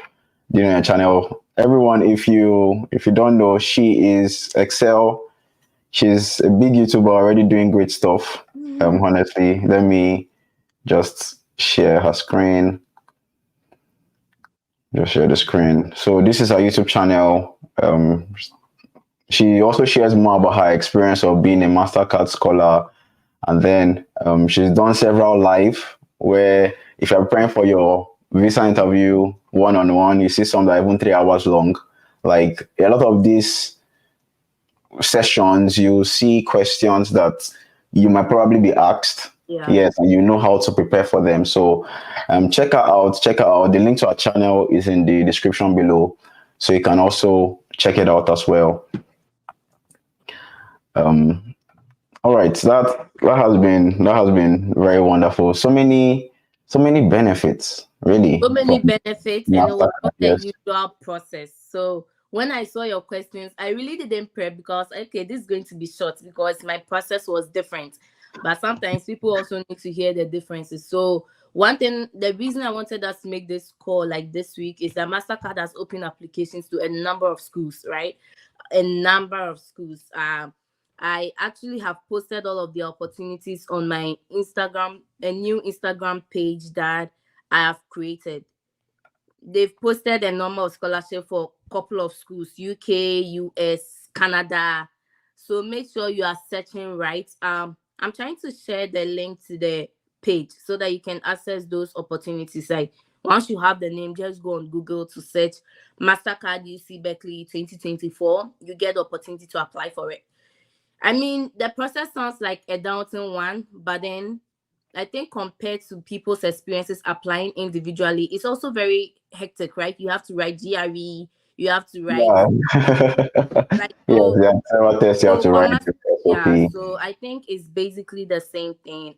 Speaker 1: Everyone, if you don't know, she is Excel. She's a big YouTuber already doing great stuff. Honestly, let me just share her screen. Just share the screen. So this is her YouTube channel. She also shares more about her experience of being a Mastercard scholar, and then she's done several live where if you're preparing for your visa interview one-on-one, you see some that are even 3 hours long. Like a lot of these sessions, you see questions that you might probably be asked.
Speaker 2: Yeah.
Speaker 1: Yes, and you know how to prepare for them. So check her out. The link to our channel is in the description below, so you can also check it out as well. All right, that has been very wonderful. So many benefits, really.
Speaker 2: So many benefits, and it was not the
Speaker 1: Yes.
Speaker 2: usual process. So when I saw your questions, I really didn't prep because okay, this is going to be short because my process was different. But sometimes people also need to hear the differences. So one thing, the reason I wanted us to make this call like this week is that Mastercard has opened applications to a number of schools, right? A number of schools. I actually have posted all of the opportunities on my Instagram, a new Instagram page that I have created. They've posted a number of scholarship for a couple of schools, UK, US, Canada. So make sure you are searching right. I'm trying to share the link to the page so that you can access those opportunities. Like once you have the name, just go on Google to search Mastercard UC Berkeley 2024. You get the opportunity to apply for it. I mean, the process sounds like a daunting one, but then I think compared to people's experiences applying individually, it's also very hectic, right? You have to write GRE, you have to write like
Speaker 1: Yes,
Speaker 2: so.
Speaker 1: yeah. Several tests you have
Speaker 2: So
Speaker 1: to
Speaker 2: for
Speaker 1: write.
Speaker 2: yeah, so I think it's basically the same thing.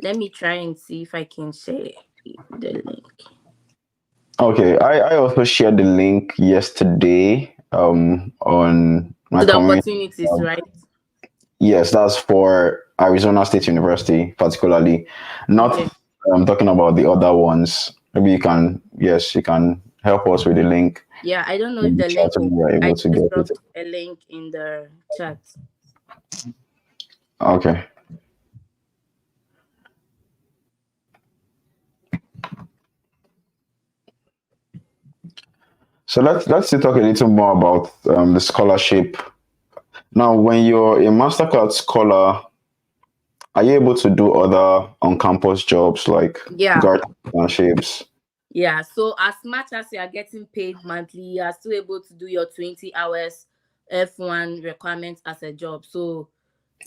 Speaker 2: Let me try and see if I can share the link.
Speaker 1: Okay, I also shared the link yesterday on my
Speaker 2: To the
Speaker 1: community.
Speaker 2: opportunities, right?
Speaker 1: Yes, that's for Arizona State University, particularly. Not
Speaker 2: Okay.
Speaker 1: talking about the other ones. Maybe you can help us with the link.
Speaker 2: Yeah, I don't know if
Speaker 1: In the
Speaker 2: the
Speaker 1: chat
Speaker 2: link will.
Speaker 1: we are
Speaker 2: I
Speaker 1: able to
Speaker 2: just
Speaker 1: get it.
Speaker 2: dropped a link in the chat.
Speaker 1: Okay. So let's talk a little more about the scholarship. Now, when you're a Mastercard scholar, are you able to do other on-campus jobs like
Speaker 2: Yeah.
Speaker 1: guard internships?
Speaker 2: Yeah, so as much as you are getting paid monthly, you are still able to do your 20 hours F1 requirements as a job. So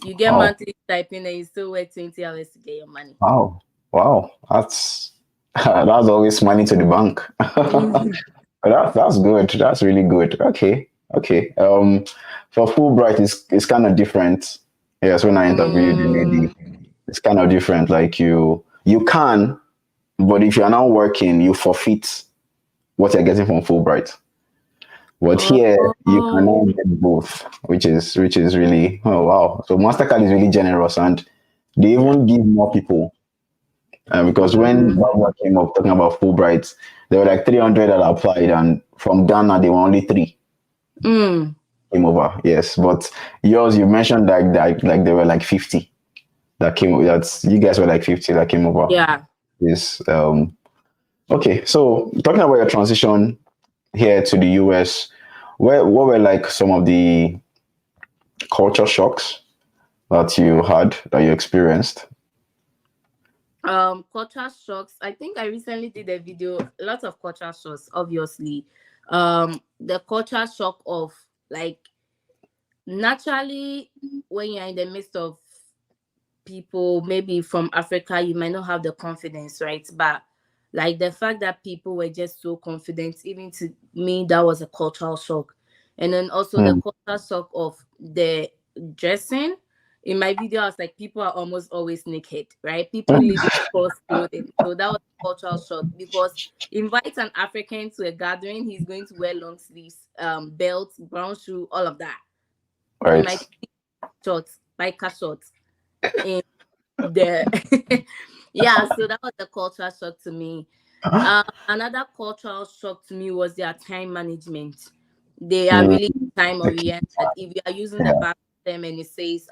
Speaker 2: you get
Speaker 1: Wow.
Speaker 2: monthly stipend and you still work 20 hours to get your money.
Speaker 1: Wow. Wow. That's that's always money to the bank.
Speaker 2: Mhm.
Speaker 1: That's good. That's really good. Okay. Okay. For Fulbright, it's kind of different. Yes, when I interviewed the
Speaker 2: Mm,
Speaker 1: lady, it's kind of different. Like you can, but if you're not working, you forfeit what you're getting from Fulbright. But here you
Speaker 2: oh,
Speaker 1: cannot get both, which is really, oh wow. So Mastercard is really generous, and they
Speaker 2: yeah.
Speaker 1: even give more people. Because when
Speaker 2: Mm,
Speaker 1: Baba came up talking about Fulbright, there were like 300 that applied, and from Ghana there were only three
Speaker 2: mm,
Speaker 1: came over. Yes, but yours, you mentioned like there were like 50 that came. That's you guys were like 50 that came over.
Speaker 2: yeah.
Speaker 1: Is okay. So talking about your transition here to the US, what were like some of the culture shocks that you had that you experienced?
Speaker 2: Culture shocks. I think I recently did a video, a lot of culture shocks, obviously. The culture shock of like naturally when you're in the midst of people maybe from Africa, you might not have the confidence, right? But like the fact that people were just so confident, even to me, that was a cultural shock. And then also the
Speaker 1: Mm.
Speaker 2: cultural shock of the dressing. In my video, I was like, people are almost always naked, right? People live in coarse clothing. So that was a cultural shock because invite an African to a gathering, he's going to wear long sleeves, belts, brown shoe, all of that. You
Speaker 1: Right.
Speaker 2: might see shorts, biker shorts in the yeah, so that was a cultural shock to me. Another cultural shock to me was their time management. They are
Speaker 1: Mm.
Speaker 2: really time
Speaker 1: Okay.
Speaker 2: oriented. If you are using the
Speaker 1: Yeah.
Speaker 2: bus system and it says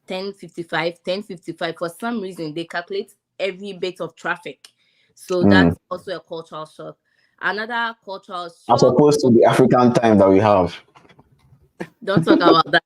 Speaker 2: 10:55, 10:55, for some reason they calculate every bit of traffic. So
Speaker 1: Mm.
Speaker 2: that's also a cultural shock. Another cultural
Speaker 1: As
Speaker 2: shock,
Speaker 1: opposed to the African time that we have.
Speaker 2: don't talk about that.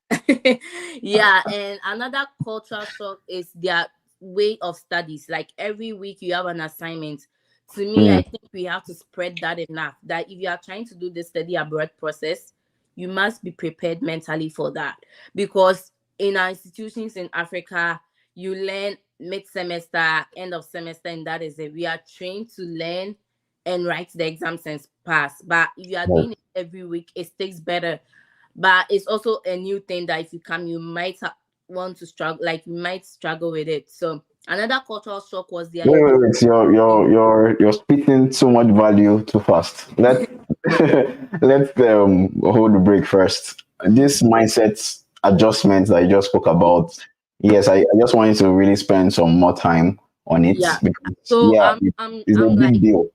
Speaker 2: Yeah, and another cultural shock is their way of studies. Like every week you have an assignment. To me,
Speaker 1: Mm.
Speaker 2: I think we have to spread that enough that if you are trying to do the study abroad process, you must be prepared mentally for that. Because in our institutions in Africa, you learn mid semester, end of semester, and that is it. We are trained to learn and write the exams and pass. But if you are
Speaker 1: Yes.
Speaker 2: doing it every week, it sticks better, but it's also a new thing that if you come you might want to struggle, like you might struggle with it. So another cultural shock was their
Speaker 1: Wait. You're spitting too much value too fast. Let's hold the break first. This mindset adjustment that you just spoke about. Yes, I just want you to really spend some more time on it
Speaker 2: yeah.
Speaker 1: because
Speaker 2: So
Speaker 1: yeah, it's a
Speaker 2: I'm like,
Speaker 1: big deal.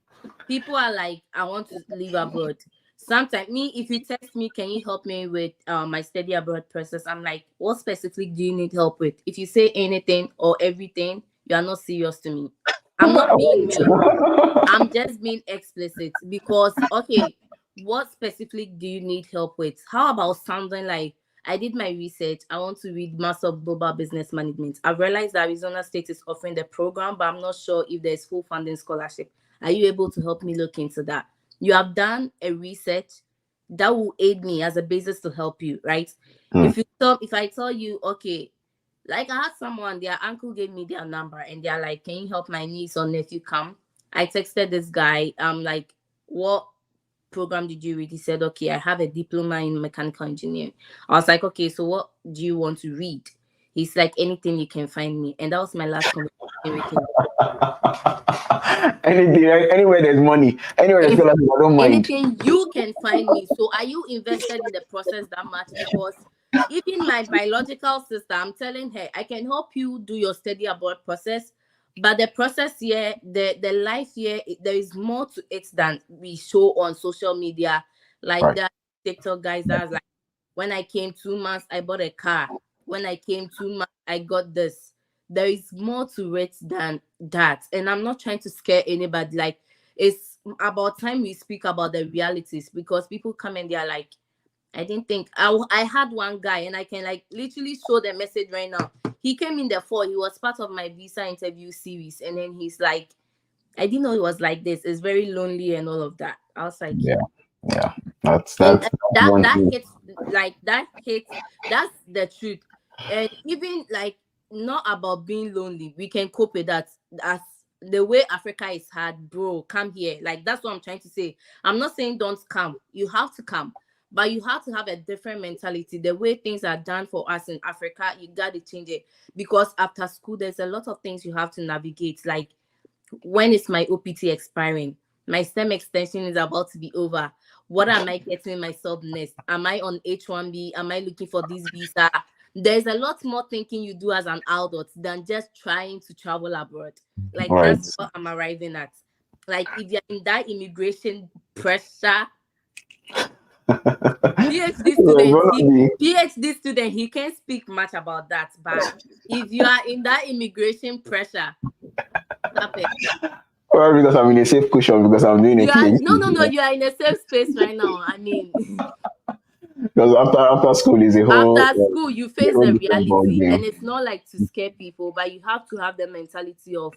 Speaker 2: people are like, I want to live abroad. Sometimes me, if you text me, can you help me with my study abroad process? I'm like, what specifically do you need help with? If you say anything or everything, you are not serious to me. I'm not being mean. I'm just being explicit because, okay, what specifically do you need help with? How about something like, I did my research. I want to read Master of Global Business Management. I've realized that Arizona State is offering the program, but I'm not sure if there's full funding scholarship. Are you able to help me look into that? You have done a research that will aid me as a basis to help you, right?
Speaker 1: Hmm.
Speaker 2: If I tell you, okay, like I had someone, their uncle gave me their number and they're like, can you help my niece or nephew come? I texted this guy. I'm like, what program did you read? He said, okay, I have a diploma in mechanical engineering. I was like, okay, so what do you want to read? He's like, anything you can find me. And that was my last conversation with him.
Speaker 1: Anywhere there's money, anywhere there's
Speaker 2: If
Speaker 1: scholarship, I don't mind.
Speaker 2: anything you can find me. So are you invested in the process that much? Because even my biological sister, I'm telling her, I can help you do your study abroad process. But the process here, the life here, there is more to it than we show on social media. Like
Speaker 1: Right.
Speaker 2: the TikTok guys that was like, when I came 2 months, I bought a car. When I came 2 months, I got this. There is more to it than that. And I'm not trying to scare anybody. Like, it's about time we speak about the realities because people come and they're like, I didn't think I had one guy and I can like literally show the message right now. He came in the fall, he was part of my visa interview series, and then he's like, I didn't know it was like this. It's very lonely and all of that. I was like,
Speaker 1: Yeah, yeah. That's
Speaker 2: and
Speaker 1: that's
Speaker 2: that
Speaker 1: one
Speaker 2: that
Speaker 1: thing.
Speaker 2: hits, like that hits. That's the truth. And even like not about being lonely, we can cope with that. As the way Africa is hard, bro, come here. Like that's what I'm trying to say. I'm not saying don't come. You have to come, but you have to have a different mentality. The way things are done for us in Africa, you got to change it, because after school there's a lot of things you have to navigate. Like, when is my OPT expiring? My STEM extension is about to be over. What am I getting myself next? Am I on H1B? Am I looking for this visa? There's a lot more thinking you do as an adult than just trying to travel abroad. Like,
Speaker 1: Right.
Speaker 2: that's what I'm arriving at. Like, if you're in that immigration pressure, PhD
Speaker 1: We're
Speaker 2: student,
Speaker 1: gonna be
Speaker 2: he can't speak much about that. But if you are in that immigration pressure, stop it.
Speaker 1: probably because I'm in a safe cushion because I'm doing a
Speaker 2: You are
Speaker 1: PhD.
Speaker 2: no. You are in a safe space right now. I mean,
Speaker 1: Because after school is
Speaker 2: after school, you
Speaker 1: a
Speaker 2: face
Speaker 1: whole
Speaker 2: the
Speaker 1: different ball
Speaker 2: reality, and
Speaker 1: game.
Speaker 2: it's not like to scare people, but you have to have the mentality of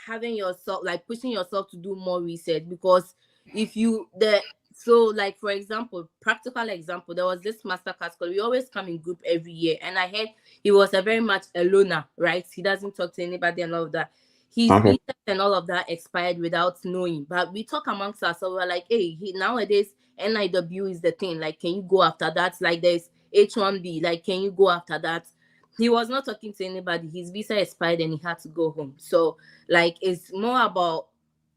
Speaker 2: having yourself, like pushing yourself to do more research. Because if you the so like, for example, practical example, there was this Mastercard school. We always come in group every year, and I heard he was a very much a loner, right? He doesn't talk to anybody and all of that. His
Speaker 1: Okay.
Speaker 2: visa and all of that expired without knowing. But we talk amongst ourselves. We're like, hey, nowadays NIW is the thing. Like, can you go after that? Like, there's H1B. Like, can you go after that? He was not talking to anybody. His visa expired and he had to go home. So, like, it's more about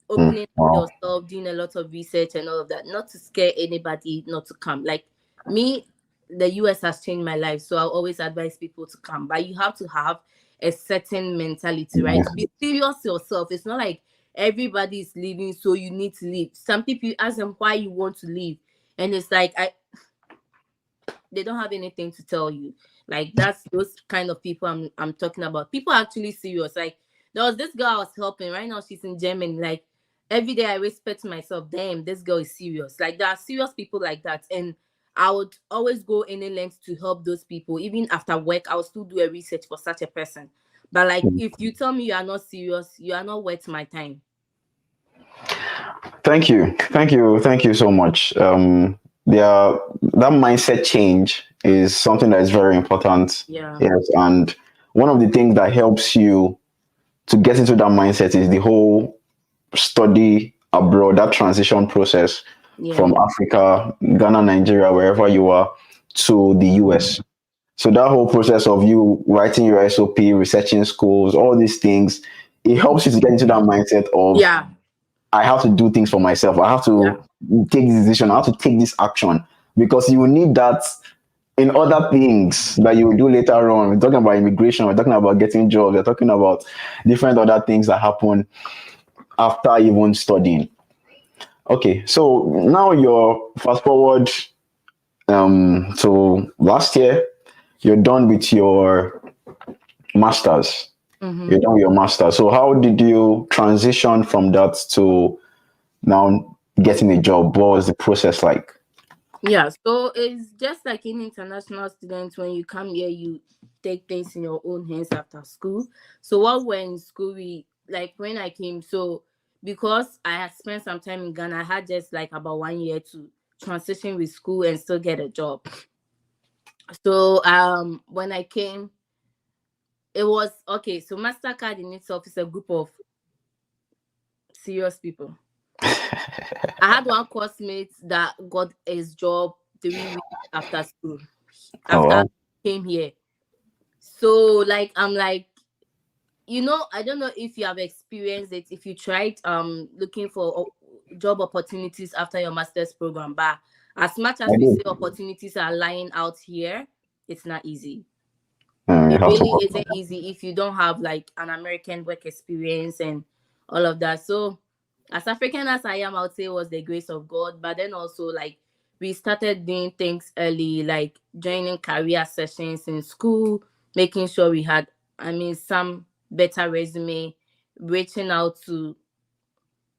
Speaker 2: opening
Speaker 1: Wow.
Speaker 2: yourself, doing a lot of research and all of that, not to scare anybody not to come. Like me, the US has changed my life, so I'll always advise people to come. But you have to have a certain mentality, right?
Speaker 1: Yes.
Speaker 2: Be serious yourself. It's not like everybody is leaving, so you need to leave. Some people, you ask them why you want to leave, and it's like they don't have anything to tell you. Like, that's those kind of people I'm talking about. People are actually serious. Like, there was this girl I was helping. Right now she's in Germany. Like, every day I whisper to myself, damn, this girl is serious. Like, there are serious people like that. And I would always go any length to help those people. Even after work, I'll still do a research for such a person. But like, if you tell me you are not serious, you are not worth my time.
Speaker 1: Thank you so much. That mindset change is something that is very important.
Speaker 2: Yeah.
Speaker 1: Yes, and one of the things that helps you to get into that mindset is the whole study abroad, that transition process
Speaker 2: Yeah.
Speaker 1: from Africa, Ghana, Nigeria, wherever you are, to the US. So that whole process of you writing your SOP, researching schools, all these things, it helps you to get into that mindset of
Speaker 2: Yeah.
Speaker 1: I have to do things for myself. I have
Speaker 2: Yeah.
Speaker 1: to take this decision. I have to take this action because you will need that in other things that you will do later on. We're talking about immigration. We're talking about getting jobs. We're talking about different other things that happen after even studying. Okay, so now you're fast forward to last year. You're done with your masters.
Speaker 2: Mm-hmm.
Speaker 1: You're done with your masters. So how did you transition from that to now getting a job? What was the process like?
Speaker 2: Yeah, so it's just like in international students, when you come here, you take things in your own hands after school. So while we're in school, we like when I came, so because I had spent some time in Ghana, I had just like about 1 year to transition with school and still get a job. So when I came, it was okay. So Mastercard in itself is a group of serious people. I had one coursemate that got his job 3 weeks after school,
Speaker 1: Oh,
Speaker 2: after I
Speaker 1: wow.
Speaker 2: came here. So like, I'm like, I don't know if you have experienced it, if you tried looking for job opportunities after your master's program, but as much as
Speaker 1: I
Speaker 2: we
Speaker 1: did.
Speaker 2: say opportunities are lying out here, it's not easy.
Speaker 1: You
Speaker 2: It
Speaker 1: have to
Speaker 2: really
Speaker 1: work on
Speaker 2: isn't easy if you don't have like an American work experience and all of that. So as African as I am, I would say it was the grace of God. But then also, like, we started doing things early, like joining career sessions in school, making sure we had, some better resume, reaching out to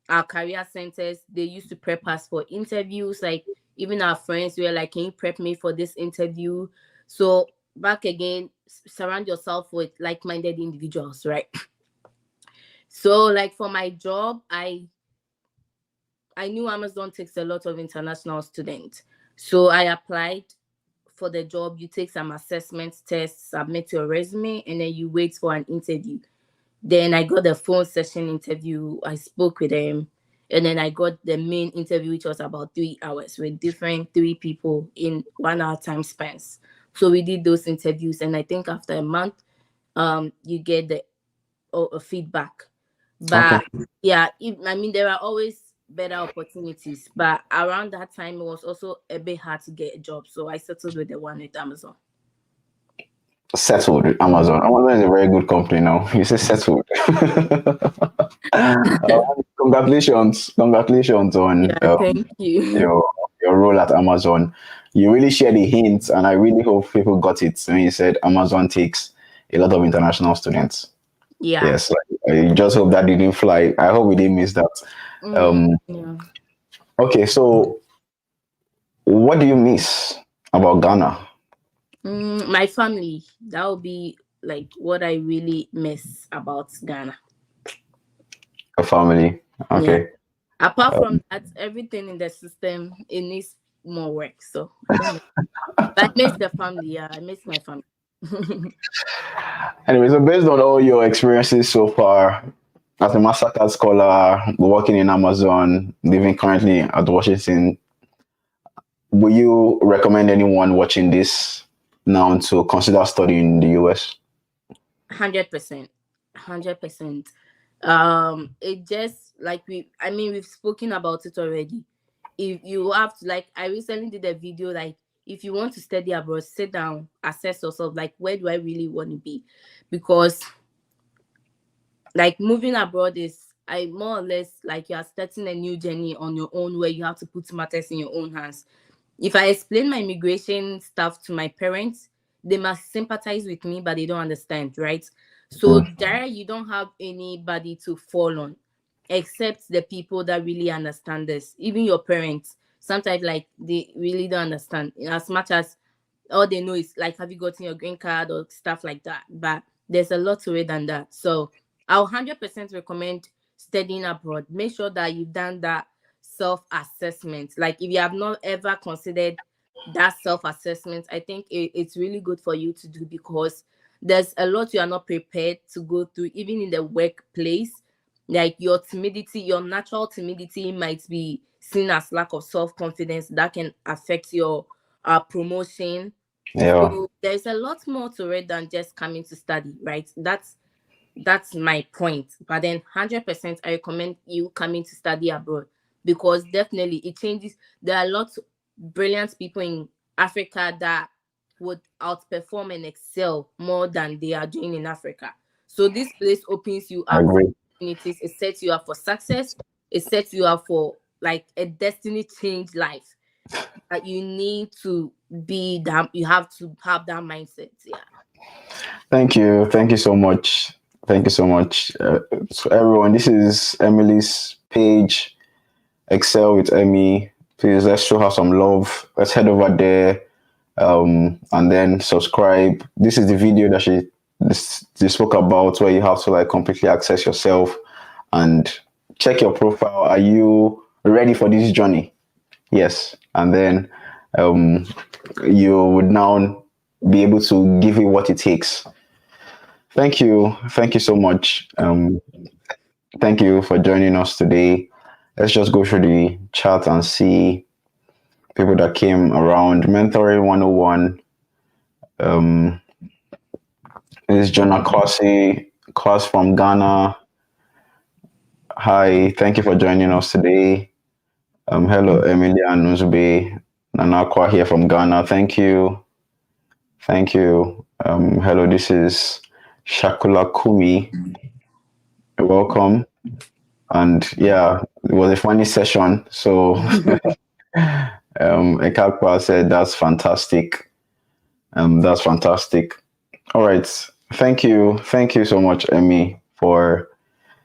Speaker 2: our career centers. They used to prep us for interviews. Like, even our friends were like, can you prep me for this interview? So back again, surround yourself with like-minded individuals, right? So like for my job, I knew Amazon takes a lot of international students. So I applied for the job. You take some assessment tests, submit your resume, and then you wait for an interview. Then I got the phone session interview. I spoke with them. And then I got the main interview, which was about 3 hours with different 3 people in 1 hour time spans. So we did those interviews. And I think after a month, you get the feedback. But yeah, there are always better opportunities. But around that time, it was also a bit hard to get a job. So I settled with the one with Amazon.
Speaker 1: Settled with Amazon. Amazon is a very good company now. You say settled. Congratulations on
Speaker 2: Thank you.
Speaker 1: your role at Amazon. You really shared the hints, and I really hope people got it when you said Amazon takes a lot of international students.
Speaker 2: Yeah.
Speaker 1: Yes, I just hope that didn't fly. I hope we didn't miss that.
Speaker 2: Yeah.
Speaker 1: Okay, so what do you miss about Ghana?
Speaker 2: My family. That would be like what I really miss about Ghana.
Speaker 1: Your family. Okay.
Speaker 2: Yeah. Apart from that, everything in the system, it needs more work. So I don't know. But I miss the family. Yeah, I miss my family.
Speaker 1: Anyway, so based on all your experiences so far as a Mastercard scholar, working in Amazon, living currently at Washington, will you recommend anyone watching this now to consider studying in the US?
Speaker 2: 100%. 100%. It just like we've spoken about it already. If you have to, like, I recently did a video, like, if you want to study abroad, sit down, assess yourself, like, where do I really want to be? Because like moving abroad is more or less like you are starting a new journey on your own, where you have to put matters in your own hands. If I explain my immigration stuff to my parents, they must sympathize with me, but they don't understand, right? So there you don't have anybody to fall on except the people that really understand this. Even your parents, sometimes like they really don't understand, as much as all they know is like, have you gotten your green card or stuff like that? But there's a lot to it than that. So I'll 100% recommend studying abroad. Make sure that you've done that self-assessment. Like if you have not ever considered that self-assessment, I think it's really good for you to do, because there's a lot you are not prepared to go through, even in the workplace. Like your timidity, your natural timidity might be seen as lack of self-confidence that can affect your promotion.
Speaker 1: Yeah.
Speaker 2: So there's a lot more to it than just coming to study, right? That's my point. But then 100% I recommend you coming to study abroad, because definitely it changes. There are lots of brilliant people in Africa that would outperform and excel more than they are doing in Africa. So this place opens you
Speaker 1: I
Speaker 2: up for
Speaker 1: agree.
Speaker 2: opportunities. It sets you up for success. It sets you up for like a destiny change life. That you need to be that, you have to have that mindset. Yeah.
Speaker 1: Thank you. Thank you so much. Thank you so much. So everyone, this is Emily's page, Excel with Emmy. Please, let's show her some love. Let's head over there and then subscribe. This is the video that she spoke about, where you have to like completely access yourself and check your profile. Are you ready for this journey? Yes. And then you would now be able to give it what it takes. Thank you so much. Thank you for joining us today. Let's just go through the chat and see people that came around. Mentoring 101. This is Jonah class from Ghana. Hi, thank you for joining us today. Hello, Emelia and Nzube. Nanakwa here from Ghana. Thank you. Hello, this is Shakula Kumi. Welcome. And yeah, it was a funny session. So Ekakwa said that's fantastic. That's fantastic. All right. Thank you so much, Emmy, for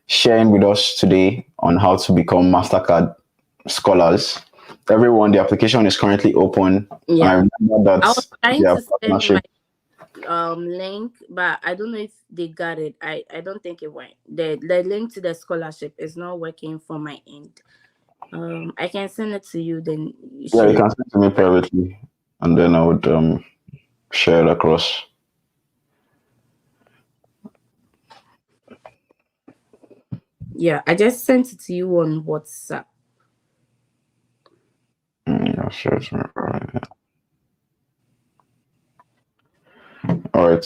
Speaker 1: sharing with us today on how to become Mastercard scholars. Everyone, the application is currently open.
Speaker 2: Yeah.
Speaker 1: I remember that
Speaker 2: I was trying to send link, but I don't know if they got it. I don't think it went. The link to the scholarship is not working for my end. I can send it to you, then you
Speaker 1: Yeah, you
Speaker 2: share.
Speaker 1: can send it to me privately, and then I would share it across.
Speaker 2: Yeah, I just sent it to you on WhatsApp.
Speaker 1: Yeah, share it to me privately. All right.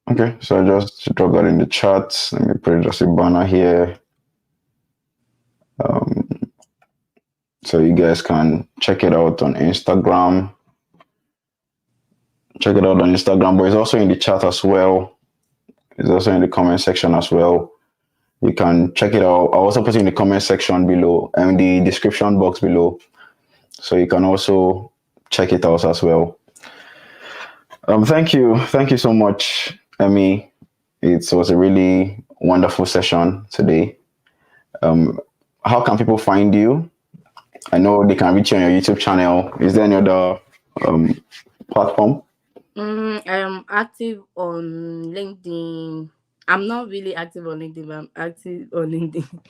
Speaker 1: Okay, so I just drop that in the chat. Let me put just a banner here. So you guys can check it out on Instagram. Check it out on Instagram, but it's also in the chat as well. It's also in the comment section as well. You can check it out. I'll also put it in the comment section below and the description box below. So you can also check it out as well. Thank you so much, Emmy. It was a really wonderful session today. How can people find you? I know they can reach you on your YouTube channel. Is there any other platform?
Speaker 2: I am active on LinkedIn. I'm not really active on LinkedIn, but I'm active on LinkedIn.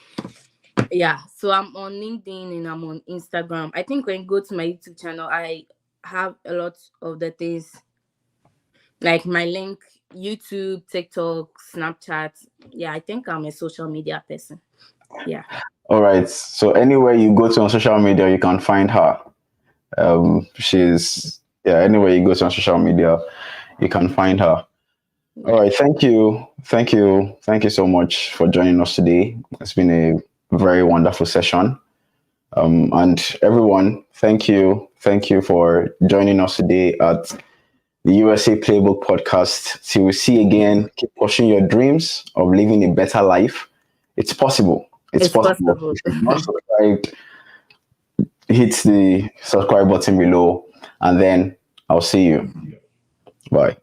Speaker 2: Yeah, so I'm on LinkedIn and I'm on Instagram. I think when you go to my YouTube channel, I have a lot of the things like my link, YouTube, TikTok, Snapchat. Yeah, I think I'm a social media person. Yeah.
Speaker 1: All right. So anywhere you go to on social media, you can find her. Anywhere you go to on social media, you can find her. All right. Thank you so much for joining us today. It's been a very wonderful session. And everyone, thank you for joining us today at the USA Playbook Podcast. Till we see again, keep pushing your dreams of living a better life. It's possible. It's possible. If you're not subscribed, hit the subscribe button below, and then I'll see you. Bye.